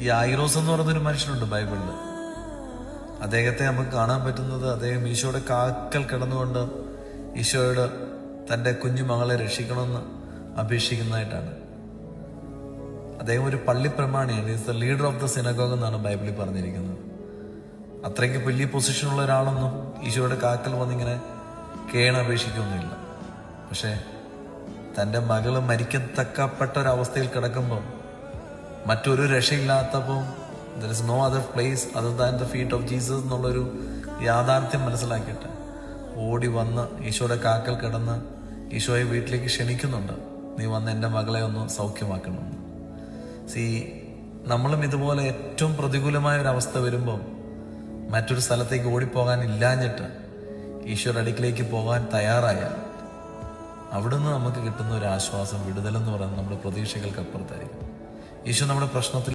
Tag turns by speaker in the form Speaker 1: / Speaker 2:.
Speaker 1: യായിറോസ് എന്ന് പറയുന്നൊരു മനുഷ്യനുണ്ട് ബൈബിളിൽ. അദ്ദേഹത്തെ നമുക്ക് കാണാൻ പറ്റുന്നത് അദ്ദേഹം ഈശോയുടെ കാക്കൽ കിടന്നുകൊണ്ട് ഈശോയോട് തൻ്റെ കുഞ്ഞു മകളെ രക്ഷിക്കണമെന്ന് അപേക്ഷിക്കുന്നതായിട്ടാണ്. അദ്ദേഹം ഒരു പള്ളി പ്രമാണിയാണ്. Is the leader of the synagogue എന്നാണ് ബൈബിളിൽ പറഞ്ഞിരിക്കുന്നത്. അത്രയ്ക്ക് വലിയ പൊസിഷനുള്ള ഒരാളൊന്നും ഈശോയുടെ കാക്കൽ വന്നിങ്ങനെ കേണപേക്ഷിക്കൊന്നുമില്ല. പക്ഷേ തൻ്റെ മകള് മരിക്കത്തക്കപ്പെട്ട ഒരവസ്ഥയിൽ കിടക്കുമ്പോൾ മറ്റൊരു രക്ഷയില്ലാത്തപ്പോൾ there is no other place other than the feet of Jesus എന്നുള്ളൊരു യാഥാർത്ഥ്യം മനസ്സിലാക്കിയിട്ട് ഓടി വന്ന് ഈശോയുടെ കാക്കൽ കിടന്ന് ഈശോയെ വീട്ടിലേക്ക് ക്ഷണിക്കുന്നുണ്ട്. നീ വന്ന് എൻ്റെ മകളെ ഒന്ന് സൗഖ്യമാക്കണമെന്ന്. നമ്മളും ഇതുപോലെ ഏറ്റവും പ്രതികൂലമായ ഒരു അവസ്ഥ വരുമ്പോൾ മറ്റൊരു സ്ഥലത്തേക്ക് ഓടിപ്പോകാൻ ഇല്ലാഞ്ഞിട്ട് ഈശോയുടെ അടുക്കിലേക്ക് പോകാൻ തയ്യാറായാൽ അവിടുന്ന് നമുക്ക് കിട്ടുന്ന ഒരു ആശ്വാസം, വിടുതലെന്ന് പറയുന്നത് നമ്മുടെ പ്രതീക്ഷകൾക്ക് അപ്പുറത്തായിരിക്കും. ഈശോ നമ്മുടെ പ്രശ്നത്തിൽ